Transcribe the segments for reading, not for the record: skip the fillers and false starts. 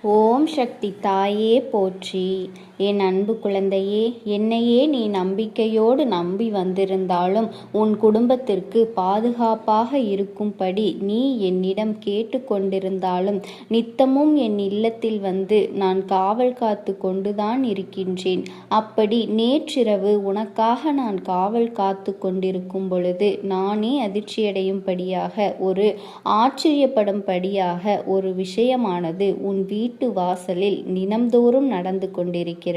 ஓம் சக்தி தாயே போற்றி. என் அன்பு குழந்தையே, என்னையே நீ நம்பிக்கையோடு நம்பி வந்திருந்தாலும் உன் குடும்பத்திற்கு பாதுகாப்பாக இருக்கும்படி நீ என்னிடம் கேட்டு கொண்டிருந்தாலும் நித்தமும் என் இல்லத்தில் வந்து நான் காவல் காத்து கொண்டுதான் இருக்கின்றேன். அப்படி நேற்றிரவு உனக்காக நான் காவல் காத்து கொண்டிருக்கும் பொழுது நானே அதிர்ச்சியடையும்படியாக, ஒரு ஆச்சரியப்படும்படியாக ஒரு விஷயமானது உன் வீட்டு வாசலில் தினம்தோறும் நடந்து கொண்டிருக்கிறது.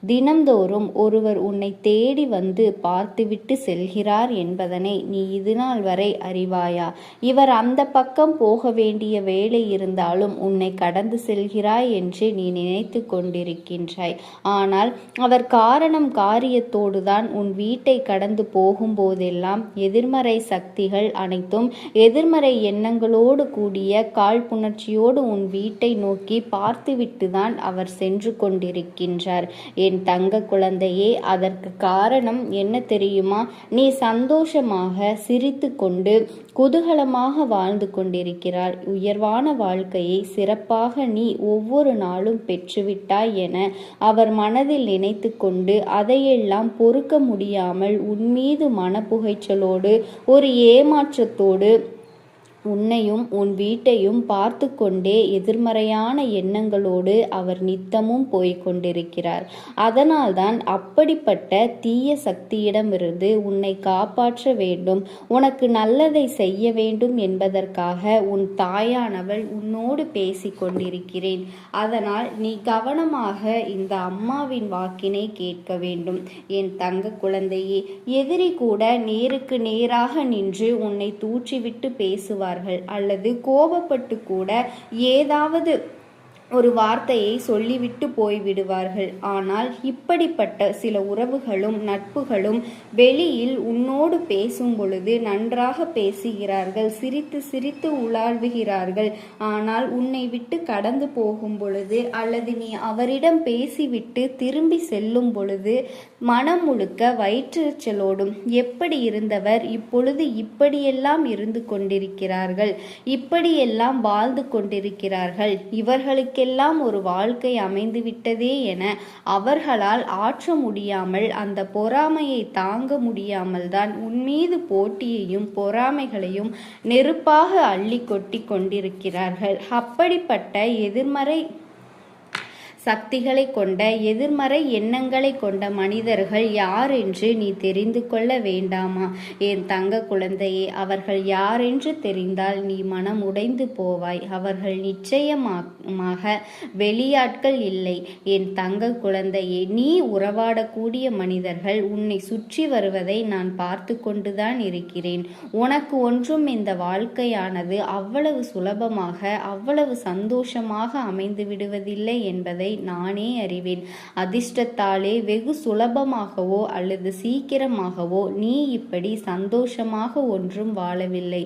தினம்தோறும் ஒருவர் உன்னை தேடி வந்து பார்த்துவிட்டு செல்கிறார் என்பதனை நீ இதுநாள் வரை அறிவாயா? இவர் அந்த பக்கம் போக வேண்டிய வேலை இருந்தாலும் உன்னை கடந்து செல்கிறாய் என்று நீ நினைத்து கொண்டிருக்கின்றாய். ஆனால் அவர் காரணம் காரியத்தோடுதான் உன் வீட்டை கடந்து போகும்போதெல்லாம் எதிர்மறை சக்திகள் அனைத்தும் எதிர்மறை எண்ணங்களோடு கூடிய காழ்ப்புணர்ச்சியோடு உன் வீட்டை நோக்கி பார்த்துவிட்டுதான் அவர் சென்று கொண்டிருக்கின்றார். என் தங்க குழந்தையே, அதற்கு காரணம் என்ன தெரியுமா? நீ சந்தோஷமாக சிரித்து கொண்டு குதூகலமாக வாழ்ந்து கொண்டிருக்கிறார். உயர்வான வாழ்க்கையை சிறப்பாக நீ ஒவ்வொரு நாளும் பெற்றுவிட்டாய் என அவர் மனதில் நினைத்து கொண்டு அதையெல்லாம் பொறுக்க முடியாமல் உன்மீது மனப்புகைச்சலோடு ஒரு ஏமாற்றத்தோடு உன்னையும் உன் வீட்டையும் பார்த்து கொண்டே எதிர்மறையான எண்ணங்களோடு அவர் நித்தமும் போய்கொண்டிருக்கிறார். அதனால்தான் அப்படிப்பட்ட தீய சக்தியிடமிருந்து உன்னை காப்பாற்ற வேண்டும், உனக்கு நல்லதை செய்ய வேண்டும் என்பதற்காக உன் தாயானவள் உன்னோடு பேசி கொண்டிருக்கிறேன். அதனால் நீ கவனமாக இந்த அம்மாவின் வாக்கினை கேட்க வேண்டும். என் தங்க குழந்தையே, எதிரி கூட நேருக்கு நேராக நின்று உன்னை தூற்றிவிட்டு பேசுவார் அல்லது கோபப்பட்டு கூட ஏதாவது ஒரு வார்த்தையை சொல்லிவிட்டு போய்விடுவார்கள். ஆனால் இப்படிப்பட்ட சில உறவுகளும் நட்புகளும் வெளியில் உன்னோடு பேசும் பொழுது நன்றாக பேசுகிறார்கள், சிரித்து சிரித்து உலாவுகிறார்கள். ஆனால் உன்னை விட்டு கடந்து போகும் பொழுது அல்லது நீ அவரிடம் பேசிவிட்டு திரும்பி செல்லும் பொழுது மனம் முழுக்க வயிற்றெரிச்சலோடும், எப்படி இருந்தவர் இப்பொழுது இப்படியெல்லாம் இருந்து கொண்டிருக்கிறார்கள், இப்படியெல்லாம் வாழ்ந்து கொண்டிருக்கிறார்கள், இவர்களுக்கு ஒரு வாழ்க்கை அமைந்துவிட்டதே என அவர்களால் ஆற்ற முடியாமல், அந்த பொறாமையை தாங்க முடியாமல் தான் உன்மீது போட்டியையும் பொறாமைகளையும் நெருப்பாக அள்ளி கொட்டி கொண்டிருக்கிறார்கள். அப்படிப்பட்ட எதிர்மறை சக்திகளை கொண்ட எதிர்மறை எண்ணங்களை கொண்ட மனிதர்கள் யார் என்று நீ தெரிந்து கொள்ள வேண்டாமா? என் தங்க குழந்தையே, அவர்கள் யார் என்று தெரிந்தால் நீ மனம் உடைந்து போவாய். அவர்கள் நிச்சயமாக வெளியாட்கள் இல்லை. என் தங்க குழந்தையே, நீ உறவாடக்கூடிய மனிதர்கள் உன்னை சுற்றி வருவதை நான் பார்த்து கொண்டுதான் இருக்கிறேன். உனக்கு ஒன்றும் இந்த வாழ்க்கையானது அவ்வளவு சுலபமாக அவ்வளவு சந்தோஷமாக அமைந்து விடுவதில்லை என்பதை நானே அறிவேன். அதிர்ஷ்டத்தாலே வெகு சுலபமாகவோ அல்லது சீக்கிரமாகவோ நீ இப்படி சந்தோஷமாக ஒன்றும் வாழவில்லை.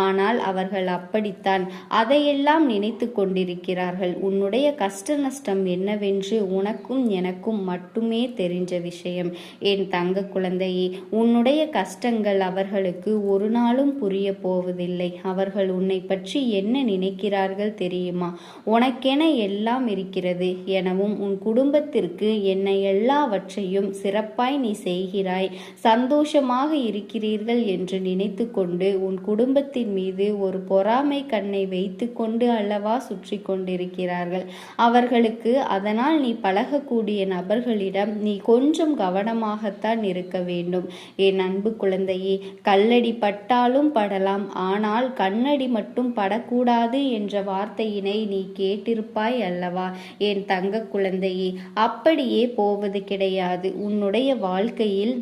ஆனால் அவர்கள் அப்படித்தான் அதையெல்லாம் நினைத்து கொண்டிருக்கிறார்கள். உன்னுடைய கஷ்ட நஷ்டம் என்னவென்று உனக்கும் எனக்கும் மட்டுமே தெரிஞ்ச விஷயம். என் தங்க குழந்தையே, உன்னுடைய கஷ்டங்கள் அவர்களுக்கு ஒரு நாளும் புரிய போவதில்லை. அவர்கள் உன்னை பற்றி என்ன நினைக்கிறார்கள் தெரியுமா? உனக்கென எல்லாம் இருக்கிறது எனவும் உன் குடும்பத்திற்கு என்ன எல்லாவற்றையும் சிறப்பாய் நீ செய்கிறாய், சந்தோஷமாக இருக்கிறீர்கள் என்று நினைத்து கொண்டு உன் குடும்பத்தின் மீது ஒரு பொறாமை கண்ணை வைத்து கொண்டு அல்லவா சுற்றி கொண்டிருக்கிறார்கள். அவர்களுக்கு அதனால் நீ பழகக்கூடிய நபர்களிடம் நீ கொஞ்சம் கவனமாகத்தான் இருக்க வேண்டும். என் அன்பு குழந்தையே, கல்லடி பட்டாலும் படலாம், ஆனால் கண்ணடி மட்டும் படக்கூடாது என்ற வார்த்தையினை நீ கேட்டிருப்பாய் அல்லவா? என் தங்க குழந்தையே, அப்படியே போவது கிடையாது. உன்னுடைய வாழ்க்கையில்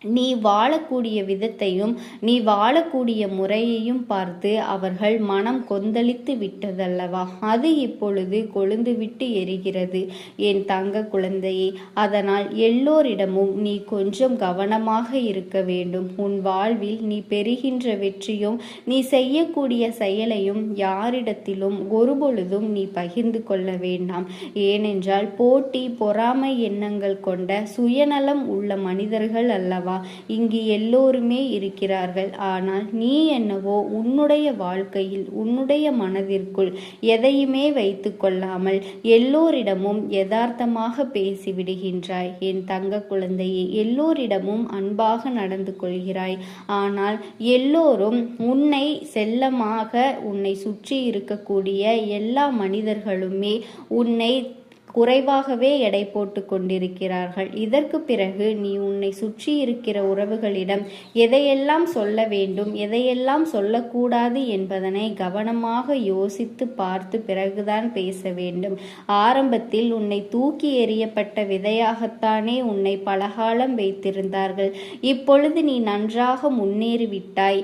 நீ வாழக்கூடிய விதத்தையும் நீ வாழக்கூடிய முறையையும் பார்த்து அவர்கள் மனம் கொந்தளித்து விட்டதல்லவா? அது இப்பொழுது கொழுந்து விட்டு எரிகிறது என் தங்க குழந்தையே. அதனால் எல்லோரிடமும் நீ கொஞ்சம் கவனமாக இருக்க வேண்டும். உன் வாழ்வில் நீ பெறுகின்ற வெற்றியும் நீ செய்யக்கூடிய செயலையும் யாரிடத்திலும் ஒருபொழுதும் நீ பகிர்ந்து கொள்ள வேண்டாம். ஏனென்றால் போட்டி பொறாமை எண்ணங்கள் கொண்ட சுயநலம் உள்ள மனிதர்கள் அல்லவா அல்லவா? இங்கு எல்லோருமே இருக்கிறார்கள். ஆனால் நீ என்னவோ உன்னுடைய வாழ்க்கையில் உன்னுடைய மனதிற்குள் எதையுமே வைத்து கொள்ளாமல் எல்லோரிடமும் யதார்த்தமாக பேசிவிடுகின்றாய். என் தங்க குழந்தையே, எல்லோரிடமும் அன்பாக நடந்து கொள்கிறாய். ஆனால் எல்லோரும் உன்னை செல்லமாக உன்னை சுற்றி இருக்கக்கூடிய எல்லா மனிதர்களுமே உன்னை குறைவாகவே எடை போட்டு கொண்டிருக்கிறார்கள். இதற்கு பிறகு நீ உன்னை சுற்றி இருக்கிற உறவுகளிடம் எதையெல்லாம் சொல்ல வேண்டும், எதையெல்லாம் சொல்லக்கூடாது என்பதனை கவனமாக யோசித்து பார்த்து பிறகுதான் பேச வேண்டும். ஆரம்பத்தில் உன்னை தூக்கி எறியப்பட்ட விதையாகத்தானே உன்னை பலகாலம் வைத்திருந்தார்கள். இப்பொழுது நீ நன்றாக முன்னேறிவிட்டாய்,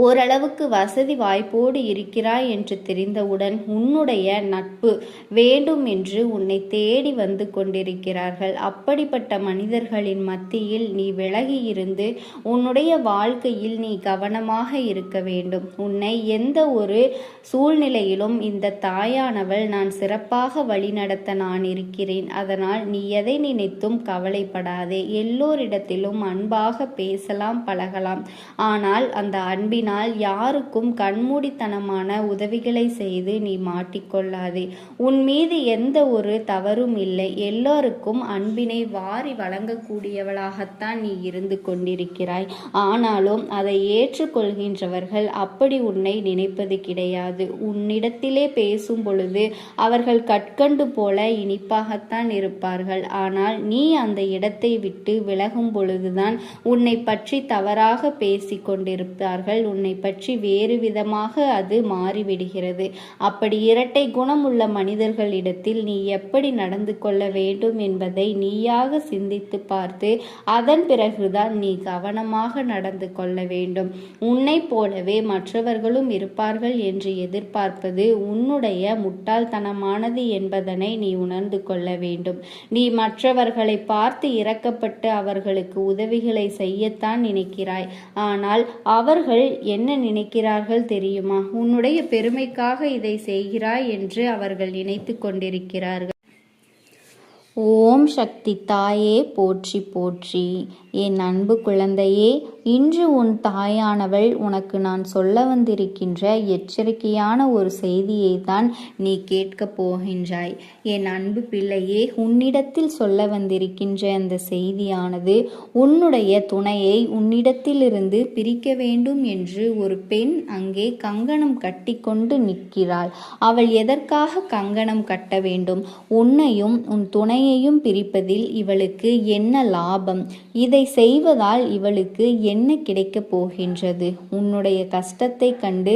ஓரளவுக்கு வசதி வாய்ப்போடு இருக்கிறாய் என்று தெரிந்தவுடன் உன்னுடைய நட்பு வேண்டும் என்று உன்னை தேடி வந்து கொண்டிருக்கிறார்கள். அப்படிப்பட்ட மனிதர்களின் மத்தியில் நீ விலகி இருந்து உன்னுடைய வாழ்க்கையில் நீ கவனமாக இருக்க வேண்டும். உன்னை எந்த ஒரு சூழ்நிலையிலும் இந்த தாயானவள் நான் சிறப்பாக வழிநடத்த நான் இருக்கிறேன். அதனால் நீ எதை நினைத்தும் கவலைப்படாதே. எல்லோரிடத்திலும் அன்பாக பேசலாம், பழகலாம். ஆனால் அந்த அன்பின் யாருக்கும் கண்மூடித்தனமான உதவிகளை செய்து நீ மாட்டிக்கொள்ளாதே. உன் மீது எந்த ஒரு தவறும் இல்லை. எல்லோருக்கும் அன்பினை வாரி வழங்கக்கூடியவளாகத்தான் நீ இருந்து கொண்டிருக்கிறாய். ஆனாலும் அதை ஏற்றுக்கொள்கின்றவர்கள் அப்படி உன்னை நினைப்பது கிடையாது. உன்னிடத்திலே பேசும் பொழுது அவர்கள் கற்கண்டு போல இனிப்பாகத்தான் இருப்பார்கள். ஆனால் நீ அந்த இடத்தை விட்டு விலகும் பொழுதுதான் உன்னை பற்றி தவறாக பேசி கொண்டிருப்பார்கள். உன்னை பற்றி வேறு விதமாக அது மாறிவிடுகிறது. அப்படி இரட்டை குணம் உள்ள மனிதர்களிடத்தில் நீ எப்படி நடந்து கொள்ள வேண்டும் என்பதை நீயாக சிந்தித்து பார்த்து அதன் பிறகுதான் நீ கவனமாக நடந்து கொள்ள வேண்டும். உன்னை போலவே மற்றவர்களும் இருப்பார்கள் என்று எதிர்பார்ப்பது உன்னுடைய முட்டாள்தனமானது என்பதனை நீ உணர்ந்து கொள்ள வேண்டும். நீ மற்றவர்களை பார்த்து இரக்கப்பட்டு அவர்களுக்கு உதவிகளை செய்யத்தான் நினைக்கிறாய். ஆனால் அவர்கள் என்ன நினைக்கிறார்கள் தெரியுமா? உன்னுடைய பெருமைக்காக இதை செய்கிறாய் என்று அவர்கள் நினைத்து கொண்டிருக்கிறார்கள். ஓம் சக்தி தாயே போற்றி போற்றி. என் அன்பு குழந்தையே, இன்று உன் தாயானவள் உனக்கு நான் சொல்ல வந்திருக்கின்ற எச்சரிக்கையான ஒரு செய்தியை தான் நீ கேட்கப் போகின்றாய். என் அன்பு பிள்ளையே, உன்னிடத்தில் சொல்ல வந்திருக்கின்ற அந்த செய்தியானது உன்னுடைய துணையை உன்னிடத்திலிருந்து பிரிக்க வேண்டும் என்று ஒரு பெண் அங்கே கங்கணம் கட்டி கொண்டு நிற்கிறாள். அவள் எதற்காக கங்கணம் கட்ட வேண்டும்? உன்னையும் உன் துணையையும் பிரிப்பதில் இவளுக்கு என்ன லாபம்? இதை செய்வதால் இவளுக்கு என்ன கிடைக்கப் போகின்றது? உன்னுடைய கஷ்டத்தை கண்டு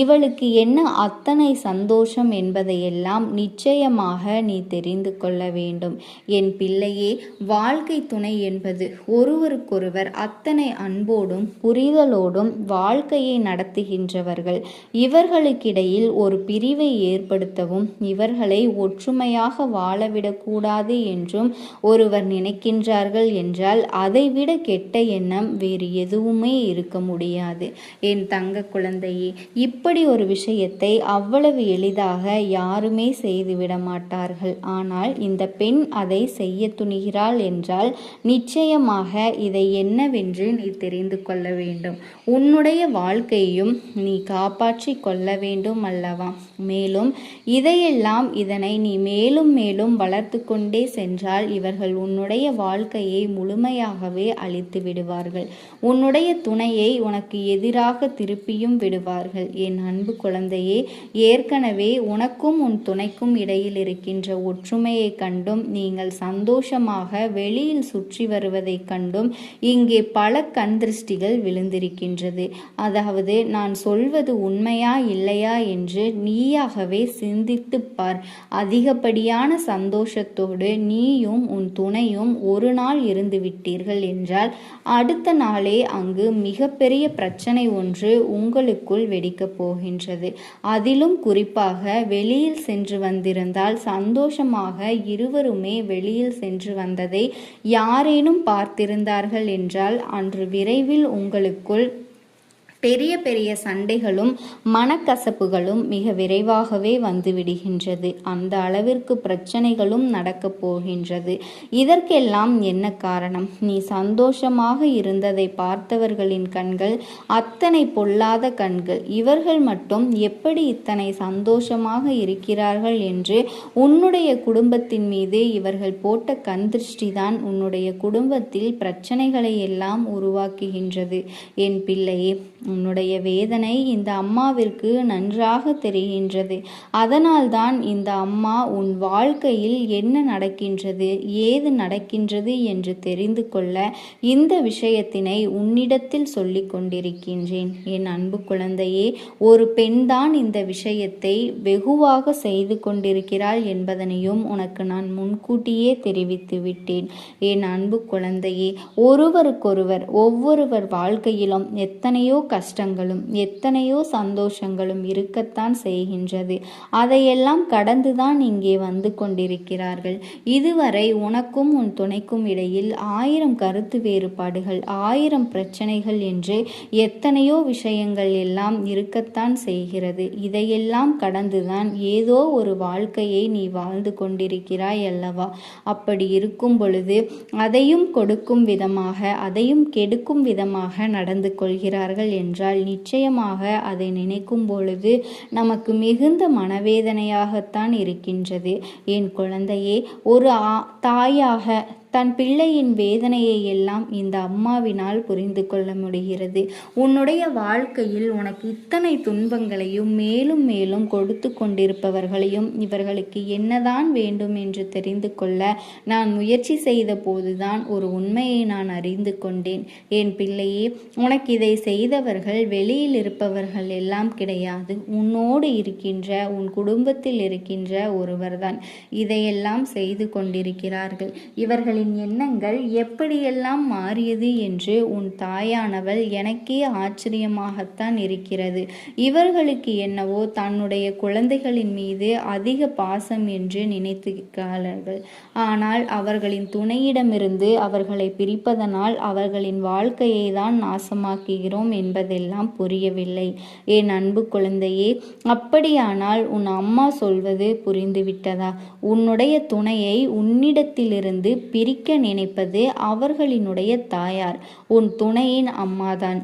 இவளுக்கு என்ன அத்தனை சந்தோஷம் என்பதையெல்லாம் நிச்சயமாக நீ தெரிந்து கொள்ள வேண்டும். என் பிள்ளையே, வாழ்க்கை துணை என்பது ஒருவருக்கொருவர் அத்தனை அன்போடும் புரிதலோடும் வாழ்க்கையை நடத்துகின்றவர்கள். இவர்களுக்கிடையில் ஒரு பிரிவை ஏற்படுத்தவும் இவர்களை ஒற்றுமையாக வாழவிடக்கூடாது என்றும் ஒருவர் நினைக்கின்றார்கள் என்றால் அதைவிட கெட்ட எண்ணம் வேறு எதுவுமே இருக்க முடியாது. என் தங்க குழந்தையே, இப்படி ஒரு விஷயத்தை அவ்வளவு எளிதாக யாருமே செய்துவிட மாட்டார்கள். ஆனால் இந்த பெண் அதை செய்ய துணிகிறாள் என்றால் நிச்சயமாக இதை என்னவென்று நீ தெரிந்து கொள்ள வேண்டும். உன்னுடைய வாழ்க்கையும் நீ காப்பாற்றி கொள்ள வேண்டும் அல்லவா? மேலும் இதனை நீ மேலும் மேலும் வளர்த்து கொண்டே சென்றால் இவர்கள் உன்னுடைய வாழ்க்கையை முழுமையாகவே அழித்து விடுவார்கள். உன்னுடைய துணையை உனக்கு எதிராக திருப்பியும் விடுவார்கள். என் அன்பு குழந்தையே, ஏற்கனவே உனக்கும் உன் துணைக்கும் இடையில் இருக்கின்ற ஒற்றுமையை கண்டும் நீங்கள் சந்தோஷமாக வெளியில் சுற்றி வருவதை கண்டும் இங்கே பல கண் திருஷ்டிகள் விழுந்திருக்கின்றது. அதாவது நான் சொல்வது உண்மையா இல்லையா என்று நீயாகவே சிந்தித்து பார். அதிகப்படியான சந்தோஷத்தோடு நீயும் உன் துணையும் ஒரு நாள் இருந்து விட்டீர்கள் என்றால் அடுத்த நாளே அங்கு மிகப்பெரிய பிரச்சனை ஒன்று உங்களுக்குள் வெடிக்கப் போகின்றது. அதிலும் குறிப்பாக வெளியில் சென்று வந்திருந்தால் சந்தோஷமாக இருவருமே வெளியில் சென்று வந்ததை யாரேனும் பார்த்திருந்தார்கள் என்றால் அன்று விரைவில் உங்களுக்குள் பெரிய பெரிய சண்டைகளும் மனக்கசப்புகளும் மிக விரைவாகவே வந்து விடுகின்றது. அந்த அளவிற்கு பிரச்சனைகளும் நடக்கப் போகின்றது. இதற்கெல்லாம் என்ன காரணம்? நீ சந்தோஷமாக இருந்ததை பார்த்தவர்களின் கண்கள் அத்தனை பொல்லாத கண்கள். இவர்கள் மட்டும் எப்படி இத்தனை சந்தோஷமாக இருக்கிறார்கள் என்று உன்னுடைய குடும்பத்தின் மீது இவர்கள் போட்ட கண் திருஷ்டிதான் உன்னுடைய குடும்பத்தில் பிரச்சனைகளை எல்லாம் உருவாக்குகின்றது. என் பிள்ளையே, உன்னுடைய வேதனை இந்த அம்மாவிற்கு நன்றாக தெரிகின்றது. அதனால்தான் இந்த அம்மா உன் வாழ்க்கையில் என்ன நடக்கின்றது, ஏது நடக்கின்றது என்று தெரிந்து கொள்ள இந்த விஷயத்தினை உன்னிடத்தில் சொல்லிக் கொண்டிருக்கின்றேன். என் அன்பு குழந்தையே, ஒரு பெண்தான் இந்த விஷயத்தை வெகுவாக செய்து கொண்டிருக்கிறாள் என்பதனையும் உனக்கு நான் முன்கூட்டியே தெரிவித்து விட்டேன். என் அன்பு குழந்தையே, ஒருவருக்கொருவர் ஒவ்வொருவர் வாழ்க்கையிலும் எத்தனையோ கஷ்டங்களும் எத்தனையோ சந்தோஷங்களும் இருக்கத்தான் செய்கின்றது. அதையெல்லாம் கடந்துதான் இங்கே வந்து கொண்டிருக்கிறார்கள். இதுவரை உனக்கும் உன் துணைக்கும் இடையில் 1000 கருத்து வேறுபாடுகள், 1000 பிரச்சனைகள் என்று எத்தனையோ விஷயங்கள் எல்லாம் இருக்கத்தான் செய்கிறது. இதையெல்லாம் கடந்துதான் ஏதோ ஒரு வாழ்க்கையை நீ வாழ்ந்து கொண்டிருக்கிறாய் அல்லவா? அப்படி இருக்கும் பொழுது அதையும் கொடுக்கும் விதமாக அதையும் கெடுக்கும் விதமாக நடந்து கொள்கிறார்கள் என்றால் நிச்சயமாக அதை நினைக்கும் பொழுது நமக்கு மிகுந்த மனவேதனையாகத்தான் இருக்கின்றது. என் குழந்தையே, ஒரு தாயாக தன் பிள்ளையின் வேதனையை எல்லாம் இந்த அம்மாவினால் புரிந்து கொள்ள முடிகிறது. உன்னுடைய வாழ்க்கையில் உனக்கு இத்தனை துன்பங்களையும் மேலும் மேலும் கொடுத்து கொண்டிருப்பவர்களையும் இவர்களுக்கு என்னதான் வேண்டும் என்று தெரிந்து கொள்ள நான் முயற்சி செய்த போதுதான் ஒரு உண்மையை நான் அறிந்து கொண்டேன். என் பிள்ளையே, உனக்கு இதை செய்தவர்கள் வெளியில் இருப்பவர்கள் எல்லாம் கிடையாது. உன்னோடு இருக்கின்ற உன் குடும்பத்தில் இருக்கின்ற ஒருவர்தான் இதையெல்லாம் செய்து கொண்டிருக்கிறார்கள். இவர்களின் எண்ணங்கள் எப்படியெல்லாம் மாறியது என்று உன் தாயானவள் எனக்கே ஆச்சரியமாகத்தான் இருக்கிறது. இவர்களுக்கு என்னவோ தன்னுடைய குழந்தைகளின் மீது அதிக பாசம் என்று நினைத்துக்கிறார்கள். ஆனால் அவர்களின் துணையிடமிருந்து அவர்களை பிரிப்பதனால் அவர்களின் வாழ்க்கையை தான் நாசமாக்குகிறோம் என்பதெல்லாம் புரியவில்லை. என் அன்பு குழந்தையே, அப்படியானால் உன் அம்மா சொல்வது புரிந்துவிட்டதா? உன்னுடைய துணையை உன்னிடத்திலிருந்து பிரிக்க நினைப்பது அவர்களினுடைய தாயார், உன் துணையின் அம்மாதான்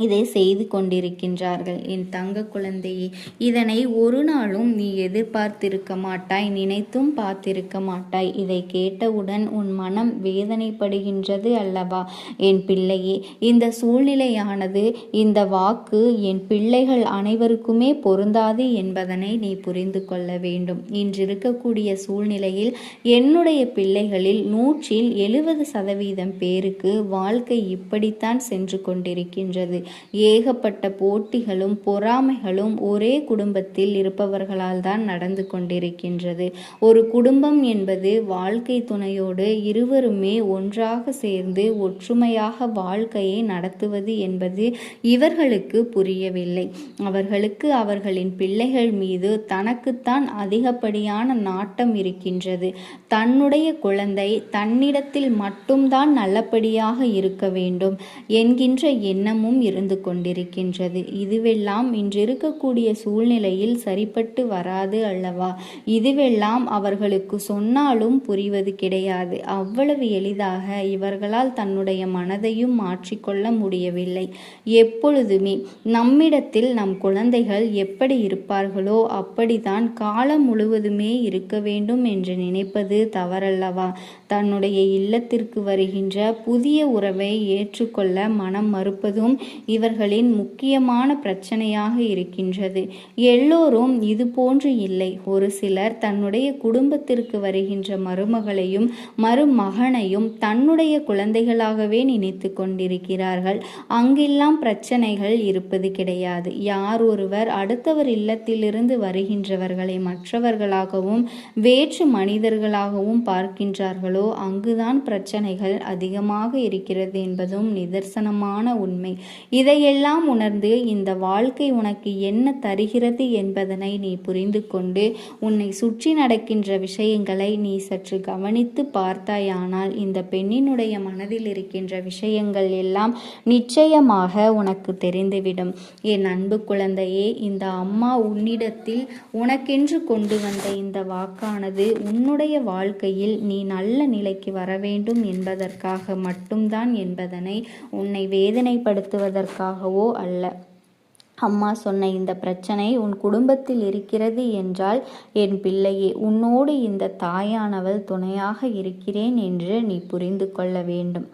இதை செய்து கொண்டிருக்கின்றார்கள். என் தங்க குழந்தையே, இதனை ஒரு நாளும் நீ எதிர்பார்த்திருக்க மாட்டாய், நினைத்தும் பார்த்திருக்க மாட்டாய். இதை கேட்டவுடன் உன் மனம் வேதனைப்படுகின்றது அல்லவா? என் பிள்ளையே, இந்த சூழ்நிலையானது, இந்த வாக்கு என் பிள்ளைகள் அனைவருக்குமே பொருந்தாது என்பதனை நீ புரிந்து கொள்ள வேண்டும். இன்று இருக்கக்கூடிய சூழ்நிலையில் என்னுடைய பிள்ளைகளில் 170% பேருக்கு வாழ்க்கை இப்படித்தான் சென்று கொண்டிருக்கின்றது. ஏகப்பட்ட போட்டிகளும் பொறாமைகளும் ஒரே குடும்பத்தில் இருப்பவர்களால் தான் நடந்து கொண்டிருக்கின்றது. ஒரு குடும்பம் என்பது வாழ்க்கை துணையோடு இருவருமே ஒன்றாக சேர்ந்து ஒற்றுமையாக வாழ்க்கையை நடத்துவது என்பது இவர்களுக்கு புரியவில்லை. அவர்களுக்கு அவர்களின் பிள்ளைகள் மீது தனக்குத்தான் அதிகப்படியான நாட்டம் இருக்கின்றது. தன்னுடைய குழந்தை தன்னிடத்தில் மட்டும்தான் நல்லபடியாக இருக்க வேண்டும் என்கின்ற எண்ணமும் இருந்து கொண்டிருக்கின்றது. இதுவெல்லாம் இன்று இருக்கக்கூடிய சூழ்நிலையில் சரிப்பட்டு வராது அல்லவா? இதுவெல்லாம் அவர்களுக்கு சொன்னாலும் புரிவது கிடையாது. அவ்வளவு எளிதாக இவர்களால் தன்னுடைய மனதையும் மாற்றிக்கொள்ள முடியவில்லை. எப்பொழுதுமே நம்மிடத்தில் நம் குழந்தைகள் எப்படி இருப்பார்களோ அப்படித்தான் காலம் முழுவதுமே இருக்க வேண்டும் என்று நினைப்பது தவறல்லவா? தன்னுடைய இல்லத்திற்கு வருகின்ற புதிய உறவை ஏற்றுக்கொள்ள மனம் மறுப்பதும் இவர்களின் முக்கியமான பிரச்சனையாக இருக்கின்றது. எல்லோரும் இது போன்று இல்லை. ஒரு சிலர் தன்னுடைய குடும்பத்திற்கு வருகின்ற மருமகளையும் மருமகனையும் தன்னுடைய குழந்தைகளாகவே நினைத்து கொண்டிருக்கிறார்கள். அங்கெல்லாம் பிரச்சனைகள் இருப்பது கிடையாது. யார் ஒருவர் அடுத்தவர் இல்லத்திலிருந்து வருகின்றவர்களை மற்றவர்களாகவும் வேற்று மனிதர்களாகவும் பார்க்கின்றார்களோ அங்குதான் பிரச்சனைகள் அதிகமாக இருக்கிறது என்பதும் நிதர்சனமான உண்மை. இதையெல்லாம் உணர்ந்து இந்த வாழ்க்கை உனக்கு என்ன தருகிறது என்பதனை நீ புரிந்து கொண்டு உன்னை சுற்றி நடக்கின்ற விஷயங்களை நீ சற்று கவனித்து பார்த்தாயானால் இந்த பெண்ணினுடைய மனதில் இருக்கின்ற விஷயங்கள் எல்லாம் நிச்சயமாக உனக்கு தெரிந்துவிடும். என் அன்பு குழந்தையே, இந்த அம்மா உன்னிடத்தில் உனக்கென்று கொண்டு வந்த இந்த வாக்கானது உன்னுடைய வாழ்க்கையில் நீ நல்ல நிலைக்கு வர வேண்டும் என்பதற்காக மட்டும்தான் என்பதனை உன்னை வேதனைப்படுத்துவதற்காகவோ அல்ல. அம்மா சொன்ன இந்த பிரச்சனை உன் குடும்பத்தில் இருக்கிறது என்றால் என் பிள்ளையே, உன்னோடு இந்த தாயானவள் துணையாக இருக்கிறேன் என்று நீ புரிந்து கொள்ள வேண்டும்.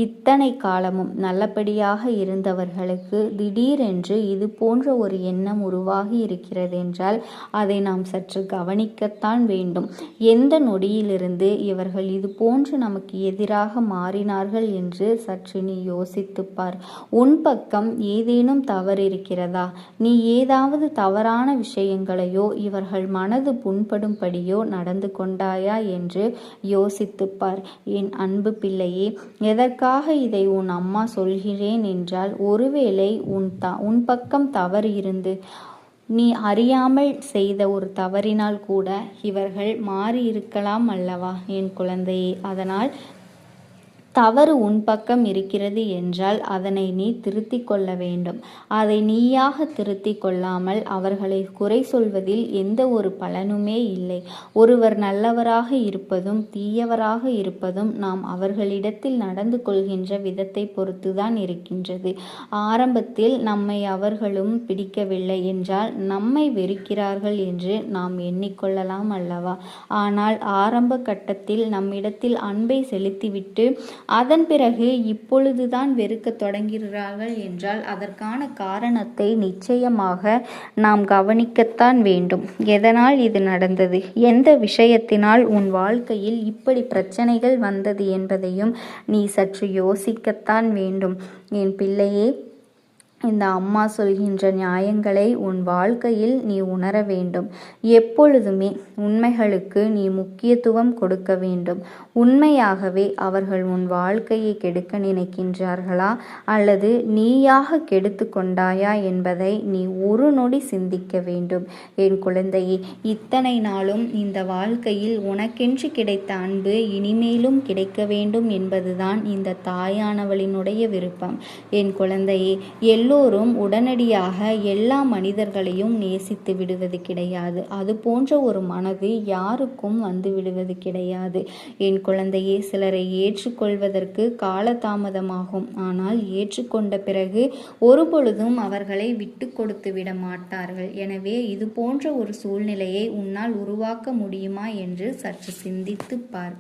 இத்தனை காலமும் நல்லபடியாக இருந்தவர்களுக்கு திடீரென்று இது போன்ற ஒரு எண்ணம் உருவாகி இருக்கிறது என்றால் அதை நாம் சற்று கவனிக்கத்தான் வேண்டும். எந்த நொடியிலிருந்து இவர்கள் இது போன்று நமக்கு எதிராக மாறினார்கள் என்று சற்று நீ யோசித்துப்பார். உன் பக்கம் ஏதேனும் தவறு இருக்கிறதா? நீ ஏதாவது தவறான விஷயங்களையோ இவர்கள் மனது புண்படும்படியோ நடந்து கொண்டாயா என்று யோசித்துப்பார். என் அன்பு பிள்ளையே, எதற்காக இதை உன் அம்மா சொல்கிறேன் என்றால், ஒருவேளை உன் பக்கம் தவறு இருந்து நீ அறியாமல் செய்த ஒரு தவறினால் கூட இவர்கள் மாறி இருக்கலாம் அல்லவா என் குழந்தையே? அதனால் தவறு உன் பக்கம் இருக்கிறது என்றால் அதனை நீ திருத்தி கொள்ள வேண்டும். அதை நீயாக திருத்தி கொள்ளாமல் அவர்களை குறை சொல்வதில் எந்த ஒரு பலனுமே இல்லை. ஒருவர் நல்லவராக இருப்பதும் தீயவராக இருப்பதும் நாம் அவர்களிடத்தில் நடந்து கொள்கின்ற விதத்தை பொறுத்துதான் இருக்கின்றது. ஆரம்பத்தில் நம்மை அவர்களும் பிடிக்கவில்லை என்றால் நம்மை வெறுக்கிறார்கள் என்று நாம் எண்ணிக்கொள்ளலாம் அல்லவா? ஆனால் ஆரம்ப கட்டத்தில் நம்மிடத்தில் அன்பை செலுத்திவிட்டு அதன் பிறகு இப்பொழுதுதான் வெறுக்க தொடங்குகிறார்கள் என்றால் அதற்கான காரணத்தை நிச்சயமாக நாம் கவனிக்கத்தான் வேண்டும். எதனால் இது நடந்தது, எந்த விஷயத்தினால் உன் வாழ்க்கையில் இப்படி பிரச்சனைகள் வந்தது என்பதையும் நீ சற்று யோசிக்கத்தான் வேண்டும். என் பிள்ளையே, இந்த அம்மா சொல்கின்ற நியாயங்களை உன் வாழ்க்கையில் நீ உணர வேண்டும். எப்பொழுதுமே உண்மைகளுக்கு நீ முக்கியத்துவம் கொடுக்க வேண்டும். உண்மையாகவே அவர்கள் உன் வாழ்க்கையை கெடுக்க நினைக்கின்றார்களா அல்லது நீயாக கெடுத்து கொண்டாயா என்பதை நீ ஒரு நொடி சிந்திக்க வேண்டும். என் குழந்தையே, இத்தனை நாளும் இந்த வாழ்க்கையில் உனக்கென்று கிடைத்த அன்பு இனிமேலும் கிடைக்க வேண்டும் என்பதுதான் இந்த தாயானவளினுடைய விருப்பம். என் குழந்தையே, எல்லோரும் உடனடியாக எல்லா மனிதர்களையும் நேசித்து விடுவது கிடையாது. அது போன்ற ஒரு மனது யாருக்கும் வந்து விடுவது கிடையாது. என் குழந்தையே, சிலரை ஏற்றுக்கொள்வதற்கு காலதாமதமாகும். ஆனால் ஏற்றுக்கொண்ட பிறகு ஒருபொழுதும் அவர்களை விட்டு கொடுத்து விட மாட்டார்கள். எனவே இது போன்ற ஒரு சூழ்நிலையை உன்னால் உருவாக்க முடியுமா என்று சற்று சிந்தித்து பார்.